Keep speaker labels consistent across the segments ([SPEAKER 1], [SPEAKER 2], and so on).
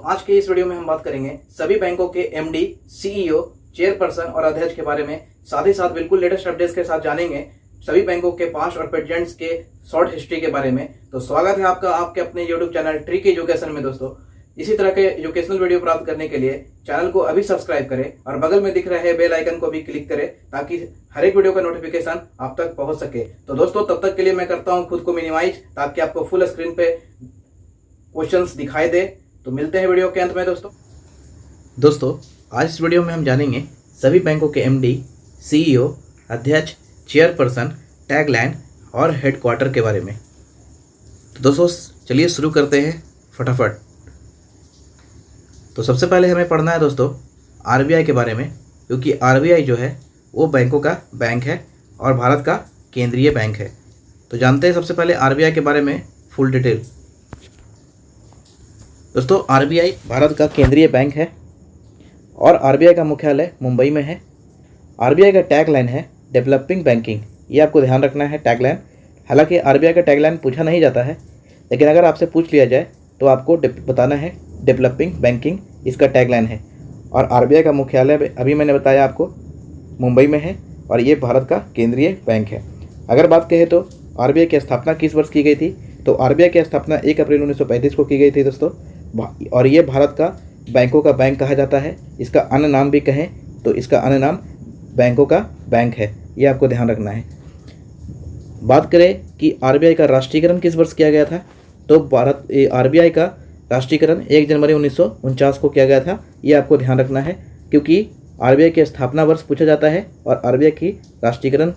[SPEAKER 1] आज के इस वीडियो में हम बात करेंगे सभी बैंकों के एमडी, सीईओ, चेयरपर्सन और अध्यक्ष के बारे में। साथ ही साथ बिल्कुल लेटेस्ट अपडेट्स के साथ जानेंगे सभी बैंकों के पास्ट और प्रेजेंट्स के शॉर्ट हिस्ट्री के बारे में। तो स्वागत है आपका आपके अपने यूट्यूब चैनल ट्रिक एजुकेशन में। दोस्तों, इसी तरह के एजुकेशनल वीडियो प्राप्त करने के लिए चैनल को अभी सब्सक्राइब करें और बगल में दिख रहे बेल आइकन को भी क्लिक करें ताकि हर एक वीडियो का नोटिफिकेशन आप तक पहुंच सके। तो दोस्तों, तब तक के लिए मैं करता हूं खुद को मिनिमाइज ताकि आपको फुल स्क्रीन पे क्वेश्चंस दिखाई दे। तो मिलते हैं वीडियो के अंत में। दोस्तों आज इस वीडियो में हम जानेंगे सभी बैंकों के एमडी, सीईओ, अध्यक्ष, चेयरपर्सन, टैगलाइन और हेडक्वार्टर के बारे में। तो दोस्तों चलिए शुरू करते हैं फटाफट। तो सबसे पहले हमें पढ़ना है दोस्तों आरबीआई के बारे में, क्योंकि आरबीआई जो है वो बैंकों का बैंक है और भारत का केंद्रीय बैंक है। तो जानते हैं सबसे पहले आरबीआई के बारे में फुल डिटेल। दोस्तों आरबीआई भारत का केंद्रीय बैंक है और आरबीआई का मुख्यालय मुंबई में है। आरबीआई का टैगलाइन है डेवलपिंग बैंकिंग। ये आपको ध्यान रखना है टैगलाइन। हालांकि आरबीआई का टैगलाइन पूछा नहीं जाता है, लेकिन अगर आपसे पूछ लिया जाए तो आपको बताना है डेवलपिंग बैंकिंग इसका टैगलाइन है। और आरबीआई का मुख्यालय अभी मैंने बताया आपको मुंबई में है और ये भारत का केंद्रीय बैंक है। अगर बात कहें तो आरबीआई की स्थापना किस वर्ष की गई थी, तो आरबीआई की स्थापना 1 अप्रैल 1935 को की गई थी दोस्तों। और ये भारत का बैंकों का बैंक कहा जाता है। इसका अन्य नाम भी कहें तो इसका अन्य नाम बैंकों का बैंक है। ये आपको ध्यान रखना है। बात करें कि आरबीआई का राष्ट्रीयकरण किस वर्ष किया गया था, तो आरबीआई का राष्ट्रीयकरण 1 जनवरी 1949 को किया गया था। ये आपको ध्यान रखना है, क्योंकि आरबीआई की स्थापना वर्ष पूछा जाता है और आरबीआई की राष्ट्रीयकरण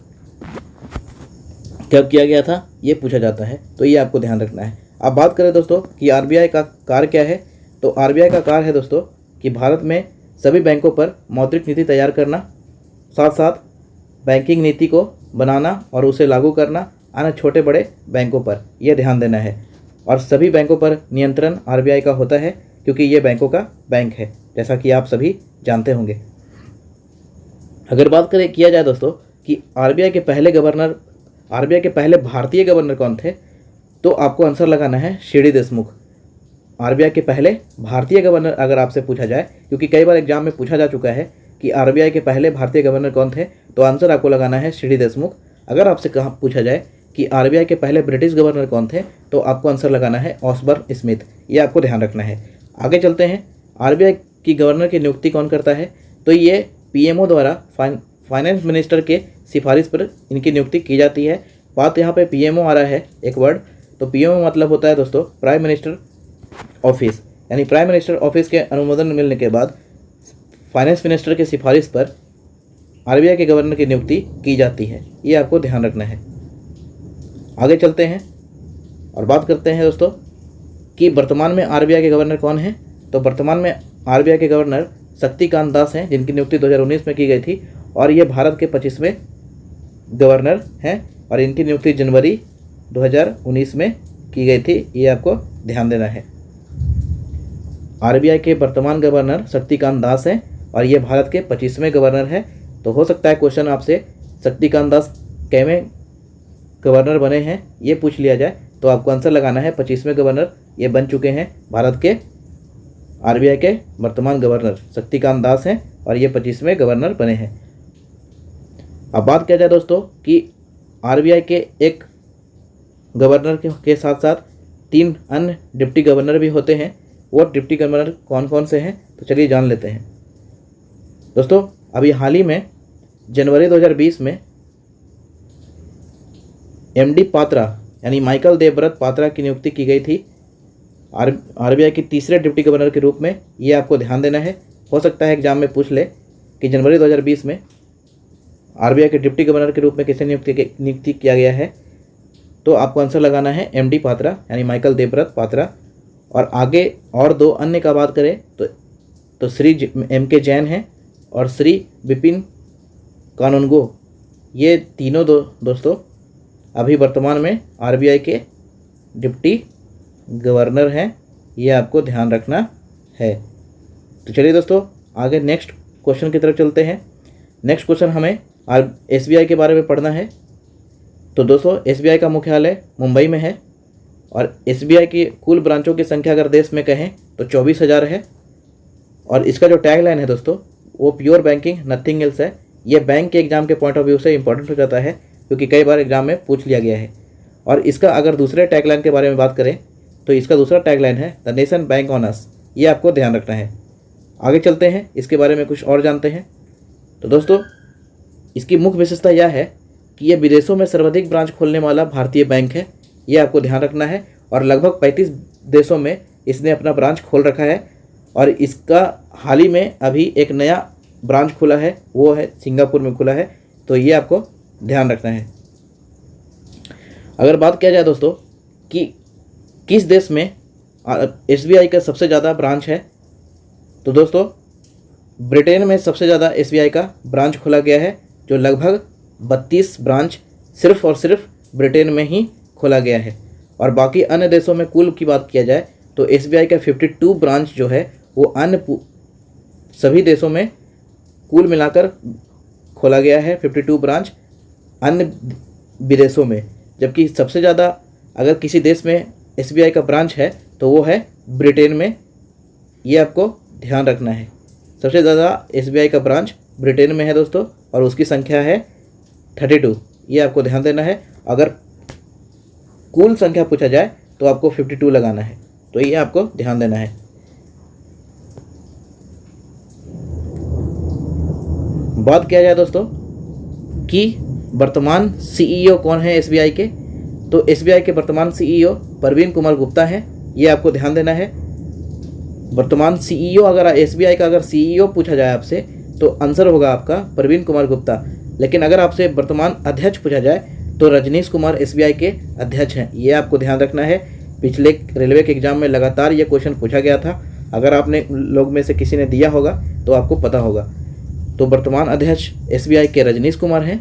[SPEAKER 1] कब किया गया था ये पूछा जाता है। तो ये आपको ध्यान रखना है। अब बात करें दोस्तों कि आरबीआई का कार्य क्या है, तो आरबीआई का कार्य है दोस्तों कि भारत में सभी बैंकों पर मौद्रिक नीति तैयार करना, साथ साथ बैंकिंग नीति को बनाना और उसे लागू करना अन्य छोटे बड़े बैंकों पर, यह ध्यान देना है। और सभी बैंकों पर नियंत्रण आरबीआई का होता है, क्योंकि ये बैंकों का बैंक है, जैसा कि आप सभी जानते होंगे। अगर बात किया जाए दोस्तों कि आरबीआई के पहले भारतीय गवर्नर कौन थे, तो आपको आंसर लगाना है सी.डी. देशमुख। आरबीआई के पहले भारतीय गवर्नर अगर आपसे पूछा जाए, क्योंकि कई बार एग्जाम में पूछा जा चुका है कि आरबीआई के पहले भारतीय गवर्नर कौन थे, तो आंसर आपको लगाना है सी.डी. देशमुख। अगर आपसे पूछा जाए कि आरबीआई के पहले ब्रिटिश गवर्नर कौन थे, तो आपको आंसर लगाना है ऑस्बर्न स्मिथ। ये आपको ध्यान रखना है। आगे चलते हैं। आरबीआई की गवर्नर की नियुक्ति कौन करता है, तो ये पीएमओ द्वारा फाइनेंस मिनिस्टर के सिफारिश पर इनकी नियुक्ति की जाती है। बात यहाँ पे पीएमओ आ रहा है एक वर्ड, तो पीएमओ मतलब होता है दोस्तों प्राइम मिनिस्टर ऑफिस, यानी प्राइम मिनिस्टर ऑफिस के अनुमोदन मिलने के बाद फाइनेंस मिनिस्टर के सिफारिश पर आरबीआई के गवर्नर की नियुक्ति की जाती है। ये आपको ध्यान रखना है। आगे चलते हैं और बात करते हैं दोस्तों कि वर्तमान में आरबीआई के गवर्नर कौन हैं। तो वर्तमान में आरबीआई के गवर्नर शक्तिकांत दास हैं, जिनकी नियुक्ति 2019 में की गई थी और ये भारत के 25वें गवर्नर हैं और इनकी नियुक्ति जनवरी 2019 में की गई थी। ये आपको ध्यान देना है। आरबीआई के वर्तमान गवर्नर शक्तिकांत दास हैं और ये भारत के 25वें गवर्नर हैं। तो हो सकता है क्वेश्चन आपसे शक्तिकांत दास कैवें गवर्नर बने हैं ये पूछ लिया जाए, तो आपको आंसर लगाना है 25वें गवर्नर ये बन चुके हैं। भारत के आरबीआई के वर्तमान गवर्नर शक्तिकांत दास हैं और ये 25वें गवर्नर बने हैं। अब बात किया जाए दोस्तों कि आरबीआई के एक गवर्नर के साथ साथ 3 अन्य डिप्टी गवर्नर भी होते हैं। वो डिप्टी गवर्नर कौन कौन से हैं, तो चलिए जान लेते हैं। दोस्तों अभी हाल ही में जनवरी 2020 में एमडी पात्रा यानी माइकल देवव्रत पात्रा की नियुक्ति की गई थी आरबीआई के तीसरे डिप्टी गवर्नर के रूप में। ये आपको ध्यान देना है। हो सकता है एग्जाम में पूछ ले कि जनवरी 2020 में आरबीआई के डिप्टी गवर्नर के रूप में किसे नियुक्ति किया गया है, तो आपको आंसर लगाना है एमडी पात्रा यानी माइकल देवव्रत पात्रा। और आगे और 2 अन्य का बात करें तो श्री M.K. जैन हैं और श्री विपिन कानूनगो। ये तीनों दोस्तों अभी वर्तमान में आरबीआई के डिप्टी गवर्नर हैं। ये आपको ध्यान रखना है। तो चलिए दोस्तों आगे नेक्स्ट क्वेश्चन की तरफ चलते हैं। नेक्स्ट क्वेश्चन हमें एसबीआई के बारे में पढ़ना है। तो दोस्तों एसबीआई का मुख्यालय मुंबई में है और SBI की कुल ब्रांचों की संख्या अगर देश में कहें तो 24,000 है। और इसका जो टैगलाइन है दोस्तों वो प्योर बैंकिंग नथिंग एल्स है। ये बैंक के एग्जाम के पॉइंट ऑफ व्यू से इंपॉर्टेंट हो जाता है क्योंकि कई बार एग्जाम में पूछ लिया गया है। और इसका अगर दूसरे टैगलाइन के बारे में बात करें तो इसका दूसरा टैगलाइन है the nation bank on us. ये आपको ध्यान रखना है। आगे चलते हैं, इसके बारे में कुछ और जानते हैं। तो दोस्तों इसकी मुख्य विशेषता यह है कि यह विदेशों में सर्वाधिक ब्रांच खोलने वाला भारतीय बैंक है। ये आपको ध्यान रखना है। और लगभग 35 देशों में इसने अपना ब्रांच खोल रखा है। और इसका हाल ही में अभी एक नया ब्रांच खुला है, वो है सिंगापुर में खुला है। तो ये आपको ध्यान रखना है। अगर बात किया जाए दोस्तों कि किस देश में SBI का सबसे ज़्यादा ब्रांच है, तो दोस्तों ब्रिटेन में सबसे ज़्यादा SBI का ब्रांच खोला गया है, जो लगभग 32 ब्रांच सिर्फ और सिर्फ ब्रिटेन में ही खोला गया है। और बाकी अन्य देशों में कुल की बात किया जाए तो SBI का 52 ब्रांच जो है वो अन्य सभी देशों में कुल मिलाकर खोला गया है, 52 ब्रांच अन्य विदेशों में। जबकि सबसे ज़्यादा अगर किसी देश में SBI का ब्रांच है तो वो है ब्रिटेन में। ये आपको ध्यान रखना है। सबसे ज़्यादा SBI का ब्रांच ब्रिटेन में है दोस्तों, और उसकी संख्या है 32। ये आपको ध्यान देना है। अगर कुल संख्या पूछा जाए तो आपको 52 लगाना है, तो ये आपको ध्यान देना है। बात किया जाए दोस्तों कि वर्तमान CEO कौन है SBI के, तो SBI के वर्तमान CEO प्रवीण कुमार गुप्ता हैं। ये आपको ध्यान देना है। वर्तमान CEO अगर SBI का अगर CEO पूछा जाए आपसे तो आंसर होगा आपका प्रवीण कुमार गुप्ता। लेकिन अगर आपसे वर्तमान अध्यक्ष पूछा जाए तो रजनीश कुमार SBI के अध्यक्ष हैं। ये आपको ध्यान रखना है। पिछले रेलवे के एग्जाम में लगातार ये क्वेश्चन पूछा गया था। अगर आपने लोग में से किसी ने दिया होगा तो आपको पता होगा। तो वर्तमान अध्यक्ष SBI के रजनीश कुमार हैं।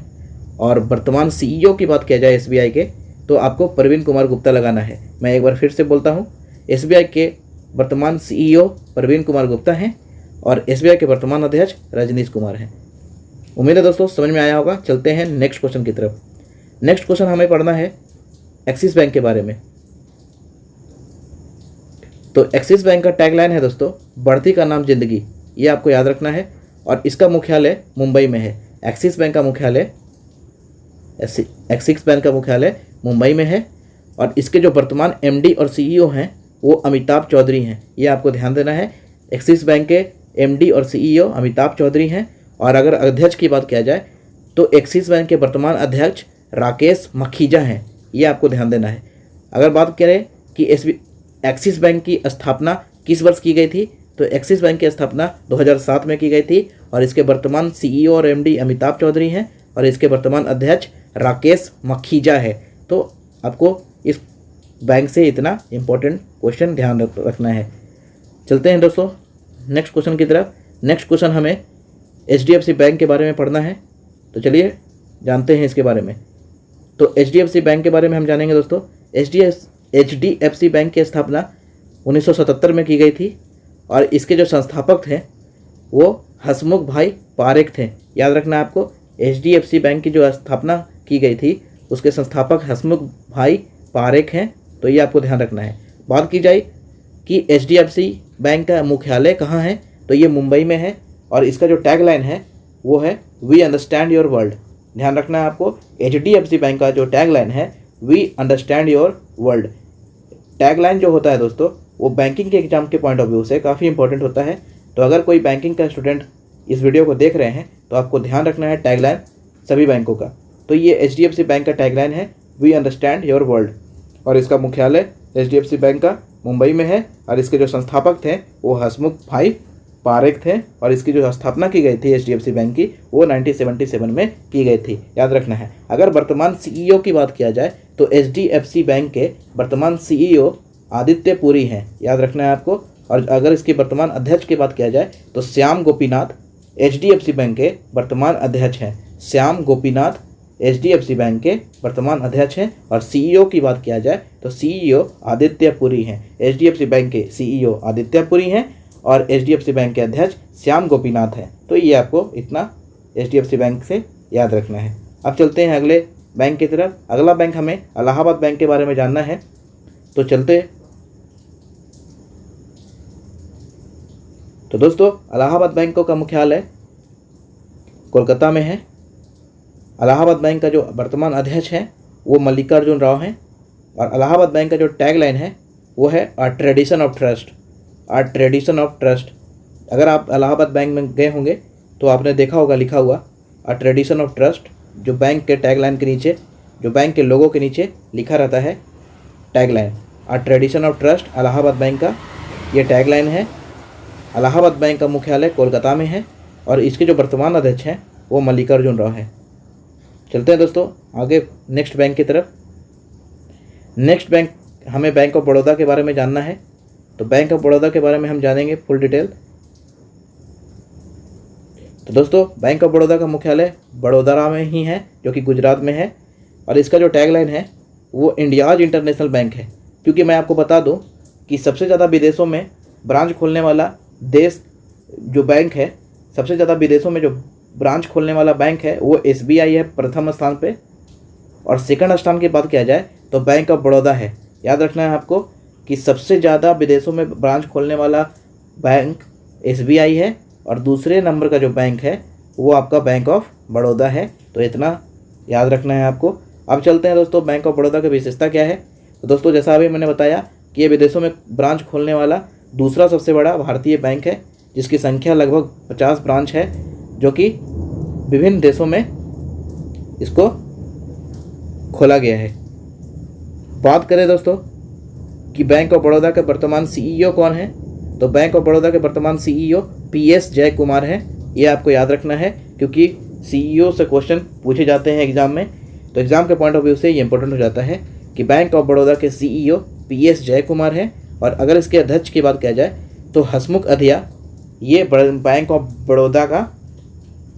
[SPEAKER 1] और वर्तमान CEO की बात किया जाए SBI के तो आपको प्रवीण कुमार गुप्ता लगाना है। मैं एक बार फिर से बोलता हूँ, SBI के वर्तमान CEO प्रवीण कुमार गुप्ता हैं और SBI के वर्तमान अध्यक्ष रजनीश कुमार हैं। उम्मीद है दोस्तों समझ में आया होगा। चलते हैं नेक्स्ट क्वेश्चन की तरफ। नेक्स्ट क्वेश्चन हमें पढ़ना है एक्सिस बैंक के बारे में। तो एक्सिस बैंक का टैगलाइन है दोस्तों बढ़ती का नाम जिंदगी। ये आपको याद रखना है। और इसका मुख्यालय मुंबई में है। एक्सिस बैंक का मुख्यालय मुंबई में है। और इसके जो वर्तमान MD और CEO हैं वो अमिताभ चौधरी हैं। ये आपको ध्यान देना है। एक्सिस बैंक के MD और CEO अमिताभ चौधरी हैं। और अगर अध्यक्ष की बात किया जाए तो एक्सिस बैंक के वर्तमान अध्यक्ष राकेश मखीजा हैं। ये आपको ध्यान देना है। अगर बात करें कि एक्सिस बैंक की स्थापना किस वर्ष की गई थी, तो एक्सिस बैंक की स्थापना 2007 में की गई थी। और इसके वर्तमान CEO और MD अमिताभ चौधरी हैं और इसके वर्तमान अध्यक्ष राकेश मखीजा है। तो आपको इस बैंक से इतना इम्पोर्टेंट क्वेश्चन ध्यान रखना है। चलते हैं दोस्तों नेक्स्ट क्वेश्चन की तरफ। नेक्स्ट क्वेश्चन हमें HDFC बैंक के बारे में पढ़ना है। तो चलिए जानते हैं इसके बारे में। तो HDFC बैंक के बारे में हम जानेंगे दोस्तों। HDFC बैंक की स्थापना 1977 में की गई थी। और इसके जो संस्थापक थे वो हसमुख भाई पारेख थे। याद रखना है आपको, HDFC बैंक की जो स्थापना की गई थी उसके संस्थापक हसमुख भाई पारेख हैं। तो ये आपको ध्यान रखना है। बात की जाए कि HDFC बैंक का मुख्यालय कहाँ है, तो ये मुंबई में है। और इसका जो टैगलाइन है वो है वी अंडरस्टैंड योर वर्ल्ड। ध्यान रखना है आपको, HDFC बैंक का जो टैगलाइन है we understand your world. Tagline जो होता है दोस्तों वो बैंकिंग के एग्जाम के पॉइंट ऑफ व्यू से काफ़ी इंपॉर्टेंट होता है। तो अगर कोई बैंकिंग का स्टूडेंट इस वीडियो को देख रहे हैं तो आपको ध्यान रखना है टैगलाइन सभी बैंकों का। तो ये HDFC बैंक का टैगलाइन है वी अंडरस्टैंड योर वर्ल्ड। और इसका मुख्यालय HDFC बैंक का मुंबई में है। और इसके जो संस्थापक थे वो हसमुख भाई पारेख थे। और इसकी जो स्थापना की गई थी HDFC बैंक की वो 1977 में की गई थी। याद रखना है। अगर वर्तमान CEO की बात किया जाए तो HDFC बैंक के वर्तमान CEO आदित्य पुरी हैं। याद रखना है आपको। और अगर इसके वर्तमान अध्यक्ष की बात किया जाए तो श्याम गोपीनाथ HDFC बैंक के वर्तमान अध्यक्ष हैं। श्याम गोपीनाथ HDFC बैंक के वर्तमान अध्यक्ष हैं। और CEO की बात किया जाए तो CEO आदित्य पुरी हैं। HDFC बैंक के CEO आदित्य पुरी हैं और HDFC बैंक के अध्यक्ष श्याम गोपीनाथ हैं। तो ये आपको इतना HDFC बैंक से याद रखना है। अब चलते हैं अगले बैंक की तरफ। अगला बैंक हमें इलाहाबाद बैंक के बारे में जानना है। तो चलते। तो दोस्तों इलाहाबाद बैंक का मुख्यालय कोलकाता में है। इलाहाबाद बैंक का जो वर्तमान अध्यक्ष हैं वो मल्लिकार्जुन राव हैं। और इलाहाबाद बैंक का जो टैगलाइन है वो है अ tradition of trust. A tradition of trust. अगर आप इलाहाबाद बैंक में गए होंगे तो आपने देखा होगा लिखा हुआ अ ट्रेडिशन ऑफ ट्रस्ट, जो बैंक के टैगलाइन के नीचे, जो बैंक के लोगों के नीचे लिखा रहता है tagline. A tradition of trust Allahabad bank का ये टैगलाइन है। इलाहाबाद बैंक का मुख्यालय कोलकाता में है और इसके जो वर्तमान अध्यक्ष हैं वो मल्लिकार्जुन राव हैं। चलते हैं दोस्तों आगे नेक्स्ट बैंक की तरफ। नेक्स्ट बैंक, हमें बैंक ऑफ बड़ौदा के बारे में जानना है। तो बैंक ऑफ बड़ौदा के बारे में हम जानेंगे फुल डिटेल। तो दोस्तों बैंक ऑफ बड़ौदा का मुख्यालय बड़ोदरा में ही है, जो कि गुजरात में है। और इसका जो टैगलाइन है वो इंडियाज इंटरनेशनल बैंक है। क्योंकि मैं आपको बता दूं कि सबसे ज़्यादा विदेशों में ब्रांच खोलने वाला देश जो बैंक है, सबसे ज़्यादा विदेशों में जो ब्रांच खोलने वाला बैंक है वो SBI है प्रथम स्थान पे। और सेकंड स्थान की बात किया जाए तो बैंक ऑफ बड़ौदा है। याद रखना है आपको कि सबसे ज़्यादा विदेशों में ब्रांच खोलने वाला बैंक SBI है और दूसरे नंबर का जो बैंक है वो आपका बैंक ऑफ बड़ौदा है। तो इतना याद रखना है आपको। अब चलते हैं दोस्तों बैंक ऑफ बड़ौदा की विशेषता क्या है। तो दोस्तों जैसा अभी मैंने बताया कि ये विदेशों में ब्रांच खोलने वाला दूसरा सबसे बड़ा भारतीय बैंक है, जिसकी संख्या लगभग 50 ब्रांच है, जो कि विभिन्न देशों में इसको खोला गया है। बात करें दोस्तों कि बैंक ऑफ बड़ौदा के वर्तमान CEO कौन है, तो बैंक ऑफ बड़ौदा के वर्तमान CEO PS जयकुमार हैं। ये आपको याद रखना है क्योंकि CEO से क्वेश्चन पूछे जाते हैं एग्जाम में, तो एग्जाम के पॉइंट ऑफ व्यू से ये इंपॉर्टेंट हो जाता है कि बैंक ऑफ बड़ौदा के CEO PS जयकुमार हैं। और अगर इसके अध्यक्ष की बात किया जाए तो हसमुख अधिया, ये बैंक ऑफ बड़ौदा का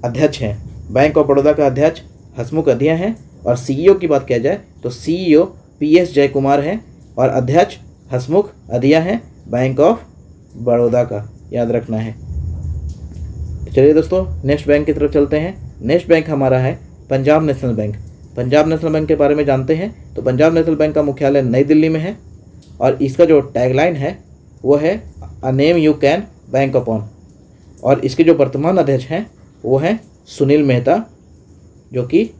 [SPEAKER 1] अध्यक्ष हैं। बैंक ऑफ बड़ौदा का अध्यक्ष हसमुख अधिया हैं। और CEO की बात किया जाए तो CEO PS जयकुमार हैं और अध्यक्ष हसमुख अधिया हैं बैंक ऑफ बड़ौदा का, याद रखना है। चलिए दोस्तों नेक्स्ट बैंक की तरफ चलते हैं। नेक्स्ट बैंक हमारा है Punjab national bank. Punjab national bank के बारे में जानते हैं। तो पंजाब नेशनल बैंक का मुख्यालय नई दिल्ली में है और इसका जो टैगलाइन है वो है a name you can bank upon. और इसके जो वर्तमान अध्यक्ष हैं वो हैं सुनील मेहता, जो कि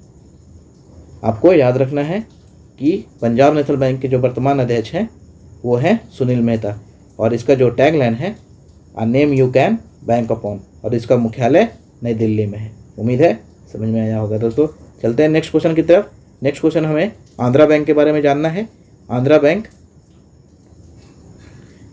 [SPEAKER 1] आपको याद रखना है कि पंजाब नेशनल बैंक के जो वर्तमान अध्यक्ष हैं वो हैं सुनील मेहता। और इसका जो टैगलाइन है a name you can bank upon, और इसका मुख्यालय नई दिल्ली में है। उम्मीद है समझ में आया होगा दोस्तों। चलते हैं नेक्स्ट क्वेश्चन की तरफ। नेक्स्ट क्वेश्चन हमें आंध्रा बैंक के बारे में जानना है। आंध्रा बैंक,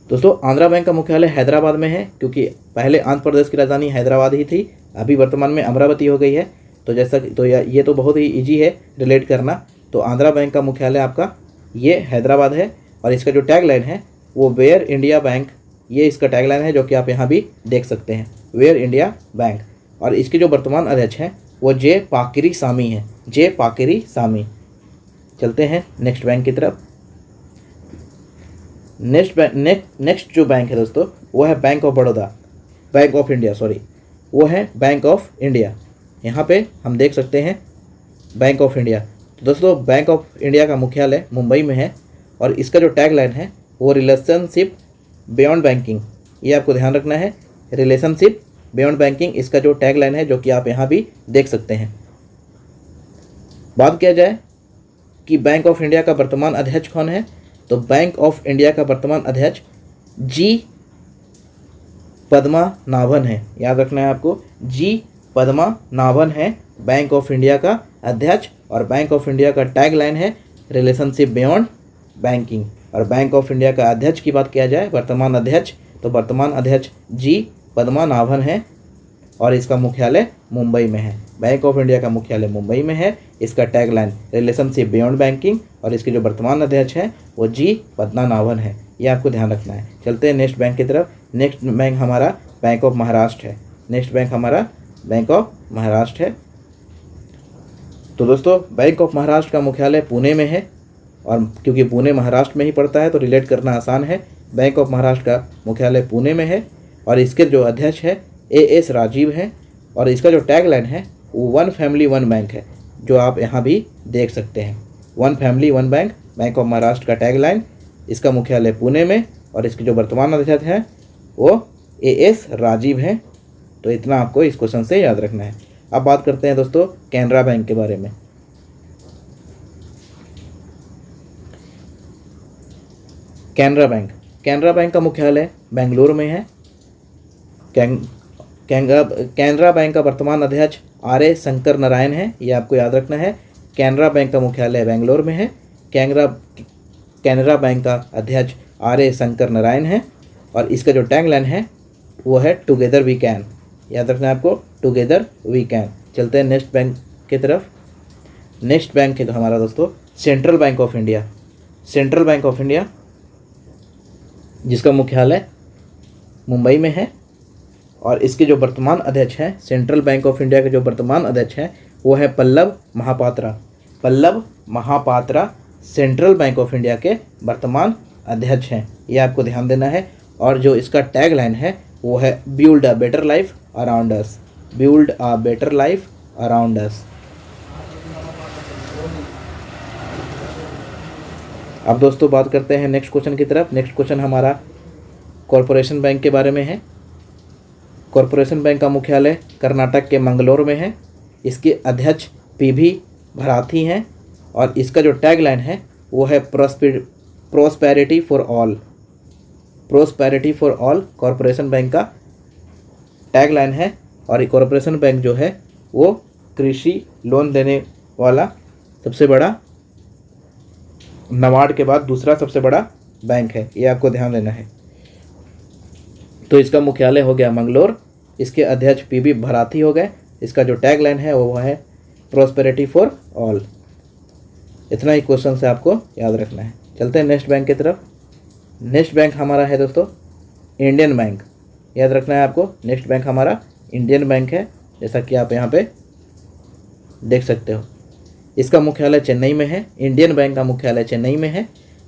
[SPEAKER 1] दोस्तों आंध्रा बैंक का मुख्यालय हैदराबाद में है, क्योंकि पहले आंध्र प्रदेश की राजधानी हैदराबाद ही थी, अभी वर्तमान में अमरावती हो गई है। तो जैसा तो ये तो बहुत ही इजी है रिलेट करना। तो आंध्रा बैंक का मुख्यालय आपका ये हैदराबाद है और इसका जो टैगलाइन है वो वेयर इंडिया बैंक, ये इसका टैगलाइन है, जो कि आप यहाँ भी देख सकते हैं, वेयर इंडिया बैंक। और इसके जो वर्तमान अध्यक्ष हैं वो जे पाकिरी सामी हैं, जे पाकिरी सामी। चलते हैं नेक्स्ट बैंक की तरफ। नेक्स्ट जो बैंक है दोस्तों वो है bank of Baroda, bank of India sorry, वो है बैंक ऑफ इंडिया। यहाँ पे हम देख सकते हैं बैंक ऑफ इंडिया। तो दोस्तों बैंक ऑफ इंडिया का मुख्यालय मुंबई में है और इसका जो टैगलाइन है वो रिलेशनशिप बियॉन्ड बैंकिंग, ये आपको ध्यान रखना है, रिलेशनशिप बियॉन्ड बैंकिंग इसका जो टैगलाइन है, जो कि आप यहाँ भी देख सकते हैं। बात किया जाए कि बैंक ऑफ इंडिया का वर्तमान अध्यक्ष कौन है, तो बैंक ऑफ इंडिया का वर्तमान अध्यक्ष जी पद्मनाभन है। याद रखना है आपको, जी पद्मनाभन है बैंक ऑफ इंडिया का अध्यक्ष। और बैंक ऑफ इंडिया का टैगलाइन है रिलेशनशिप बियॉन्ड बैंकिंग। और बैंक ऑफ इंडिया का अध्यक्ष की बात किया जाए, वर्तमान अध्यक्ष, तो वर्तमान अध्यक्ष जी पद्मनाभन है और इसका मुख्यालय मुंबई में है। बैंक ऑफ इंडिया का मुख्यालय मुंबई में है, इसका टैगलाइन रिलेशनशिप बियॉन्ड बैंकिंग और इसके जो वर्तमान अध्यक्ष हैं वो जी पद्मनाभन है, ये आपको ध्यान रखना है। चलते हैं नेक्स्ट बैंक की तरफ। नेक्स्ट बैंक हमारा बैंक ऑफ महाराष्ट्र है। नेक्स्ट बैंक हमारा बैंक ऑफ महाराष्ट्र है। तो दोस्तों बैंक ऑफ महाराष्ट्र का मुख्यालय पुणे में है और क्योंकि पुणे महाराष्ट्र में ही पड़ता है तो रिलेट करना आसान है। बैंक ऑफ महाराष्ट्र का मुख्यालय पुणे में है और इसके जो अध्यक्ष है AS राजीव हैं और इसका जो टैगलाइन है वो वन फैमिली वन बैंक है, जो आप यहाँ भी देख सकते हैं। One family one bank, bank of Maharashtra का टैगलाइन इसका मुख्यालय पुणे में और इसके जो वर्तमान अध्यक्ष हैं वो AS राजीव हैं। तो इतना आपको इस क्वेश्चन से याद रखना है। अब बात करते हैं दोस्तों कैनरा बैंक के बारे में। कैनरा बैंक का मुख्यालय बेंगलुरु में है। कैनरा बैंक का वर्तमान अध्यक्ष RA शंकर नारायण है, ये आपको याद रखना है। कैनरा बैंक का मुख्यालय बेंगलुरु में है। कैनरा बैंक का अध्यक्ष RA शंकर नारायण है और इसका जो टैगलाइन है वो है टुगेदर वी कैन। याद रखना है आपको, टुगेदर वी कैन। चलते हैं नेक्स्ट बैंक की तरफ। नेक्स्ट बैंक है तो हमारा दोस्तों central Bank of India. Central Bank of India जिसका मुख्यालय मुंबई में है और इसके जो वर्तमान अध्यक्ष हैं, सेंट्रल बैंक ऑफ इंडिया के जो वर्तमान अध्यक्ष हैं वो है Pallav Mahapatra. Pallav Mahapatra Central Bank of India के वर्तमान अध्यक्ष हैं, ये आपको ध्यान देना है। और जो इसका टैगलाइन है वो है build a better life around us. Build a better life around us. अब दोस्तों बात करते हैं नेक्स्ट क्वेश्चन की तरफ। नेक्स्ट क्वेश्चन हमारा कॉरपोरेशन बैंक के बारे में है। कॉरपोरेशन बैंक का मुख्यालय कर्नाटक के मंगलोर में है। इसके अध्यक्ष PV भराथी हैं और इसका जो टैगलाइन है वो है prosperity for all. Prosperity for all corporation bank का टैगलाइन है। और ये कॉरपोरेशन बैंक जो है वो कृषि लोन देने वाला सबसे बड़ा, नाबार्ड के बाद दूसरा सबसे बड़ा बैंक है, ये आपको ध्यान देना है। तो इसका मुख्यालय हो गया मंगलोर। इसके अध्यक्ष PV भराथी हो गए। इसका जो टैगलाइन है वो है प्रॉस्पेरिटी फॉर ऑल। इतना ही क्वेश्चन से आपको याद रखना है। चलते हैं नेक्स्ट बैंक की तरफ। नेक्स्ट बैंक हमारा है दोस्तों इंडियन बैंक। याद रखना है आपको, नेक्स्ट बैंक हमारा इंडियन बैंक है, जैसा कि आप यहाँ पे देख सकते हो। इसका मुख्यालय चेन्नई में है। इंडियन बैंक का मुख्यालय चेन्नई में है।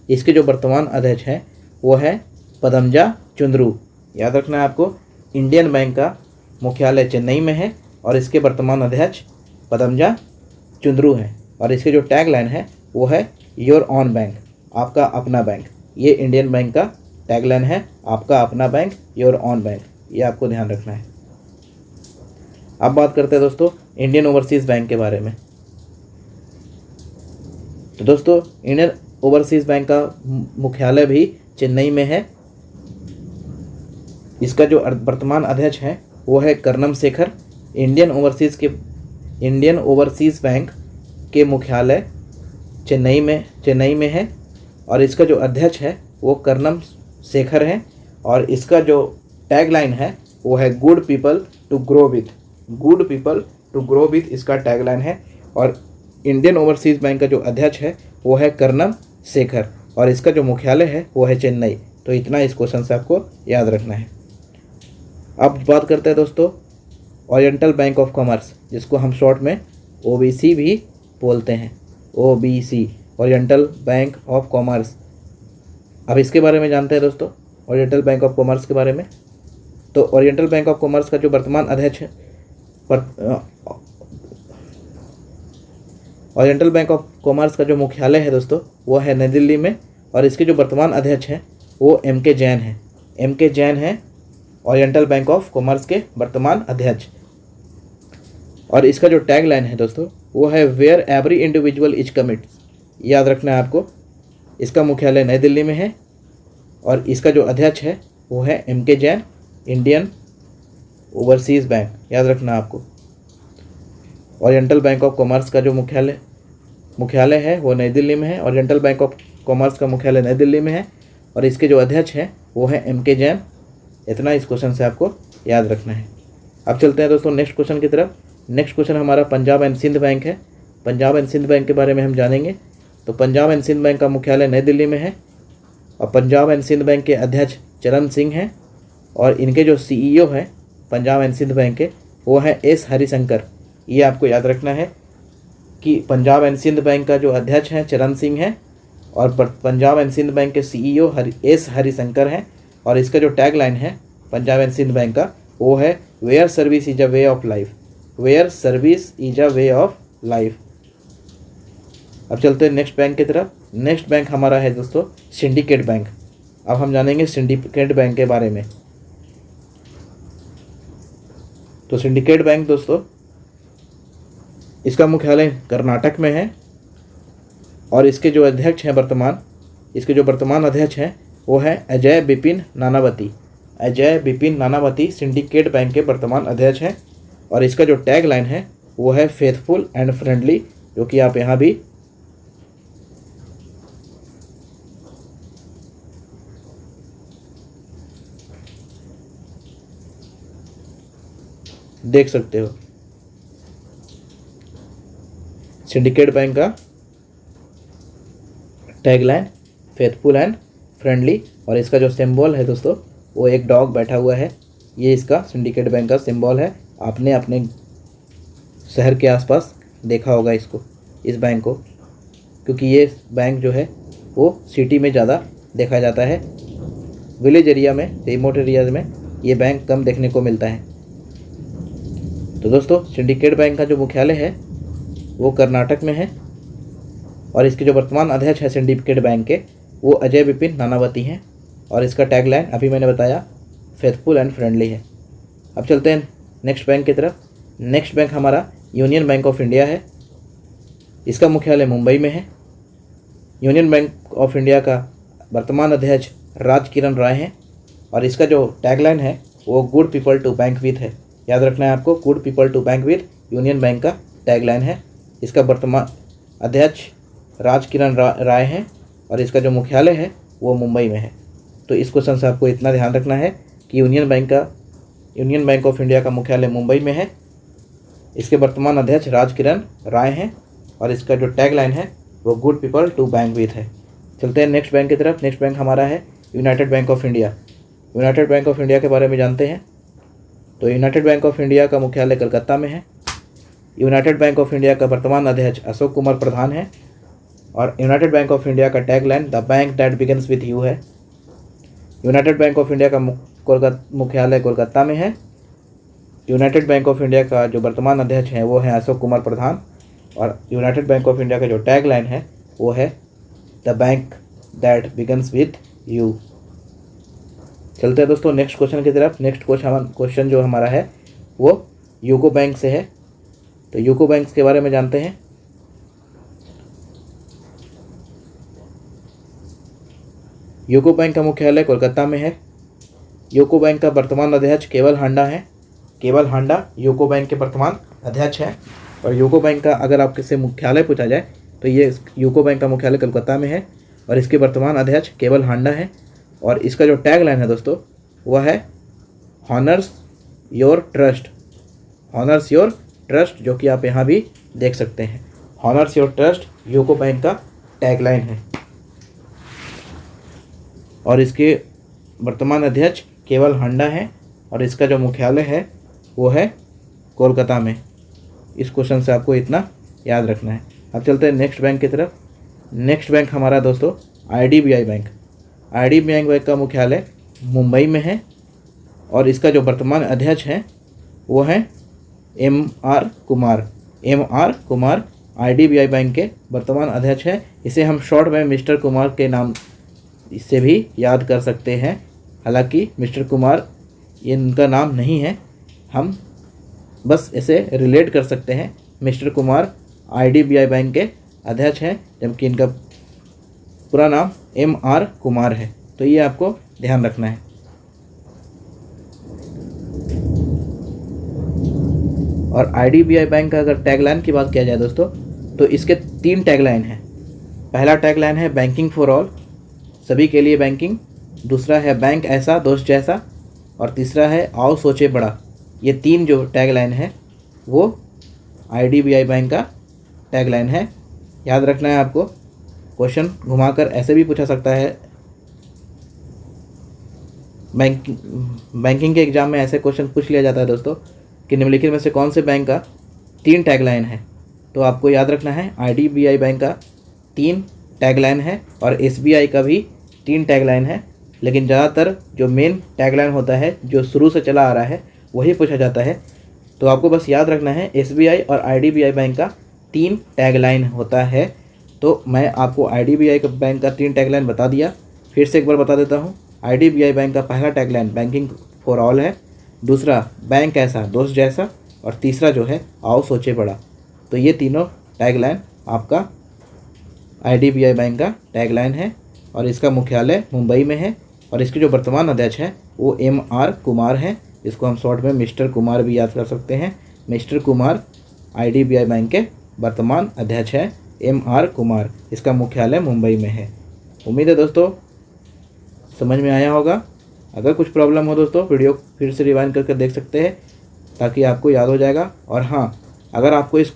[SPEAKER 1] इसके जो वर्तमान अध्यक्ष हैं वो है पदमजा चुंद्रू। याद रखना है आपको, इंडियन बैंक का मुख्यालय चेन्नई में है और इसके वर्तमान अध्यक्ष पदमजा चुंद्रू हैं। और इसके जो टैगलाइन है वो है योर ऑन बैंक, आपका अपना बैंक। ये इंडियन बैंक का टैगलाइन है, आपका अपना बैंक, योर ऑन बैंक। ये आपको ध्यान रखना है। अब बात करते हैं दोस्तों इंडियन ओवरसीज़ बैंक के बारे में। तो दोस्तों इंडियन ओवरसीज़ बैंक का मुख्यालय भी चेन्नई में है। इसका जो वर्तमान अध्यक्ष है वो है Karnam Shekhar. Indian overseas bank के मुख्यालय चेन्नई में है और इसका जो अध्यक्ष है वो कर्नम शेखर है। और इसका जो टैगलाइन है वो है good people to grow with. Good people to grow with इसका टैगलाइन है। और इंडियन ओवरसीज़ बैंक का जो अध्यक्ष है वो है कर्नम शेखर और इसका जो मुख्यालय है वो है चेन्नई। तो इतना इस क्वेश्चन से आपको याद रखना है। अब बात करते हैं दोस्तों ओरिएंटल बैंक ऑफ कॉमर्स, जिसको हम शॉर्ट में OBC भी बोलते हैं। OBC, oriental bank of commerce. अब इसके बारे में जानते हैं दोस्तों, ओरिएंटल बैंक ऑफ कॉमर्स के बारे में। तो ओरिएंटल बैंक ऑफ कॉमर्स का जो वर्तमान अध्यक्ष है, ओरिएंटल बैंक ऑफ कॉमर्स का जो मुख्यालय है दोस्तों वो है नई दिल्ली में और इसके जो वर्तमान अध्यक्ष हैं वो MK जैन हैं। MK जैन हैं ओरिएंटल बैंक ऑफ कॉमर्स के वर्तमान अध्यक्ष। और इसका जो टैगलाइन है दोस्तों वो है where every individual is commit. याद रखना है आपको, इसका मुख्यालय नई दिल्ली में है और इसका जो अध्यक्ष है वो है MK Jain, Indian overseas bank. याद रखना है आपको। ओरिएंटल बैंक ऑफ कॉमर्स का जो मुख्यालय है वो नई दिल्ली में है। ओरिएंटल बैंक ऑफ कॉमर्स का मुख्यालय नई दिल्ली में है और इसके जो अध्यक्ष हैं वो है MK जैन। इतना इस क्वेश्चन से आपको याद रखना है। अब चलते हैं दोस्तों नेक्स्ट क्वेश्चन की तरफ। नेक्स्ट क्वेश्चन हमारा पंजाब एंड सिंध बैंक है। पंजाब एंड सिंध बैंक के बारे में हम जानेंगे। तो पंजाब एंड सिंध बैंक का मुख्यालय नई दिल्ली में है और पंजाब एंड सिंध बैंक के अध्यक्ष चरण सिंह हैं और इनके जो CEO हैं पंजाब एंड सिंध बैंक के वो है S हरिशंकर। ये आपको याद रखना है कि पंजाब एंड सिंध बैंक का जो अध्यक्ष हैं चरण सिंह हैं और पंजाब एंड सिंध बैंक के CEO S हरिशंकर हैं। और इसका जो टैगलाइन है पंजाब एंड सिंध बैंक का वो है where service is a way of life. Where service is a way of life. अब चलते हैं नेक्स्ट बैंक की तरफ। नेक्स्ट बैंक हमारा है दोस्तों सिंडिकेट बैंक। अब हम जानेंगे सिंडिकेट बैंक के बारे में। तो सिंडिकेट बैंक दोस्तों, इसका मुख्यालय कर्नाटक में है और इसके जो अध्यक्ष हैं वर्तमान अध्यक्ष हैं वो है अजय बिपिन नानावती। अजय बिपिन नानावती सिंडिकेट बैंक के वर्तमान अध्यक्ष हैं और इसका जो टैग लाइन है वो है फेथफुल एंड फ्रेंडली, जो कि आप यहाँ भी देख सकते हो। सिंडिकेट बैंक का टैगलाइन फेथफुल एंड फ्रेंडली और इसका जो सिंबल है दोस्तों वो एक डॉग बैठा हुआ है। ये इसका सिंडिकेट बैंक का सिंबल है। आपने अपने शहर के आसपास देखा होगा इस बैंक को, क्योंकि ये बैंक जो है वो सिटी में ज़्यादा देखा जाता है। विलेज एरिया में, रिमोट एरियाज में ये बैंक कम देखने को मिलता है। तो दोस्तों सिंडिकेट बैंक का जो मुख्यालय है वो कर्नाटक में है और इसके जो वर्तमान अध्यक्ष है सिंडिकेट बैंक के वो अजय बिपिन नानावती हैं और इसका टैगलाइन अभी मैंने बताया फेथफुल एंड फ्रेंडली है। अब चलते हैं नेक्स्ट बैंक की तरफ। नेक्स्ट बैंक हमारा यूनियन बैंक ऑफ इंडिया है। इसका मुख्यालय मुंबई में है। यूनियन बैंक ऑफ इंडिया का वर्तमान अध्यक्ष राज किरण राय हैं और इसका जो टैगलाइन है वो good people to bank with है। याद रखना है आपको, good people to bank with Union Bank का टैगलाइन है। इसका वर्तमान अध्यक्ष राज किरण राय हैं और इसका जो मुख्यालय है वो मुंबई में है। तो इस क्वेश्चन से आपको इतना ध्यान रखना है कि यूनियन बैंक ऑफ इंडिया का मुख्यालय मुंबई में है। इसके वर्तमान अध्यक्ष राज किरण राय हैं और इसका जो टैगलाइन है वो good people to bank with है। चलते हैं नेक्स्ट बैंक की तरफ। नेक्स्ट बैंक हमारा है United bank of India. United bank of India के बारे में जानते हैं। तो यूनाइटेड बैंक ऑफ इंडिया का मुख्यालय कलकत्ता में है। यूनाइटेड बैंक ऑफ इंडिया का वर्तमान अध्यक्ष अशोक कुमार प्रधान है और यूनाइटेड बैंक ऑफ इंडिया का tagline the bank that begins with you है। यूनाइटेड बैंक ऑफ इंडिया का मुख्यालय कोलकाता में है। यूनाइटेड बैंक ऑफ इंडिया का जो वर्तमान अध्यक्ष हैं वो हैं अशोक कुमार प्रधान और यूनाइटेड बैंक ऑफ इंडिया का जो टैगलाइन है वो है the bank that begins with you. चलते हैं दोस्तों नेक्स्ट क्वेश्चन की तरफ। नेक्स्ट क्वेश्चन जो हमारा है वो यूको बैंक से है। तो यूको बैंक के बारे में जानते हैं। यूको बैंक का मुख्यालय कोलकाता में है। यूको बैंक का वर्तमान अध्यक्ष केवल हांडा है। केवल हांडा यूको बैंक के वर्तमान अध्यक्ष है और यूको बैंक का अगर आपके से मुख्यालय पूछा जाए तो ये यूको बैंक का मुख्यालय कोलकाता में है और इसके वर्तमान अध्यक्ष केवल हांडा है और इसका जो टैगलाइन है दोस्तों वह है honours your trust. Honours your trust, जो कि आप यहाँ भी देख सकते हैं। Honours your trust UCO bank का टैगलाइन है और इसके वर्तमान अध्यक्ष केवल हांडा है और इसका जो मुख्यालय है वो है कोलकाता में। इस क्वेश्चन से आपको इतना याद रखना है। अब चलते हैं नेक्स्ट बैंक की तरफ। नेक्स्ट बैंक हमारा दोस्तों IDBI बैंक। IDBI बैंक का मुख्यालय मुंबई में है और इसका जो वर्तमान अध्यक्ष हैं वो हैं MR Kumar. MR Kumar IDBI bank के वर्तमान अध्यक्ष हैं। इसे हम शॉर्ट में मिस्टर कुमार के नाम से भी याद कर सकते हैं। हालांकि मिस्टर कुमार ये इनका नाम नहीं है, हम बस इसे रिलेट कर सकते हैं। मिस्टर कुमार IDBI बैंक के अध्यक्ष हैं जबकि इनका पूरा नाम MR कुमार है। तो ये आपको ध्यान रखना है। और IDBI बैंक का अगर टैगलाइन की बात किया जाए दोस्तों तो इसके 3 टैगलाइन हैं। पहला टैगलाइन है बैंकिंग फॉर ऑल, सभी के लिए बैंकिंग। दूसरा है बैंक ऐसा दोस्त जैसा और तीसरा है आओ सोचे बड़ा। ये 3 जो टैगलाइन है वो IDBI बैंक का टैगलाइन है। याद रखना है आपको। क्वेश्चन घुमाकर ऐसे भी पूछा सकता है। बैंकिंग के एग्जाम में ऐसे क्वेश्चन पूछ लिया जाता है दोस्तों कि निम्नलिखित में से कौन से बैंक का 3 टैगलाइन है। तो आपको याद रखना है IDBI बैंक का 3 टैगलाइन है और SBI का भी 3 टैगलाइन है, लेकिन ज़्यादातर जो मेन टैगलाइन होता है जो शुरू से चला आ रहा है वही पूछा जाता है। तो आपको बस याद रखना है SBI और IDBI बैंक का 3 टैगलाइन होता है तो मैं आपको IDBI बैंक का 3 टैगलाइन बता दिया, फिर से एक बार बता देता हूँ। IDBI बैंक का पहला टैगलाइन बैंकिंग फॉर ऑल है, दूसरा बैंक ऐसा दोस्त जैसा, और तीसरा जो है आओ सोचे बड़ा। तो ये तीनों टैगलाइन आपका IDBI बैंक का टैगलाइन है और इसका मुख्यालय मुंबई में है और इसके जो वर्तमान अध्यक्ष हैं वो MR कुमार हैं। इसको हम शॉर्ट में मिस्टर कुमार भी याद कर सकते हैं। मिस्टर कुमार IDBI बैंक के वर्तमान अध्यक्ष हैं, MR कुमार। इसका मुख्यालय मुंबई में है। उम्मीद है दोस्तों समझ में आया होगा। अगर कुछ प्रॉब्लम हो दोस्तों वीडियो फिर से रिवाइंड करके देख सकते हैं ताकि आपको याद हो जाएगा। और हाँ, अगर आपको इस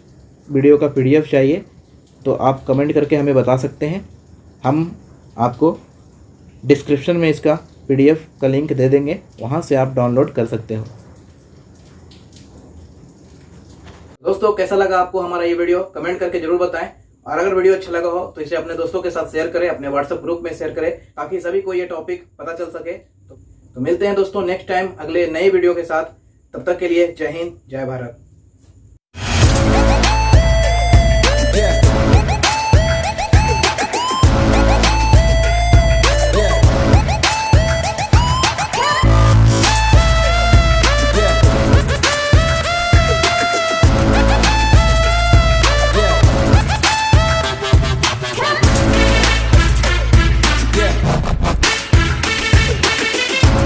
[SPEAKER 1] वीडियो का PDF चाहिए तो आप कमेंट करके हमें बता सकते हैं, हम आपको डिस्क्रिप्शन में इसका PDF का लिंक दे देंगे, वहाँ से आप डाउनलोड कर सकते हो। दोस्तों कैसा लगा आपको हमारा ये वीडियो, कमेंट करके जरूर बताएं। और अगर वीडियो अच्छा लगा हो तो इसे अपने दोस्तों के साथ शेयर करें, अपने WhatsApp ग्रुप में शेयर करें ताकि सभी को ये टॉपिक पता चल सके। तो मिलते हैं दोस्तों नेक्स्ट टाइम अगले नए वीडियो के साथ। तब तक के लिए जय हिंद, जय भारत।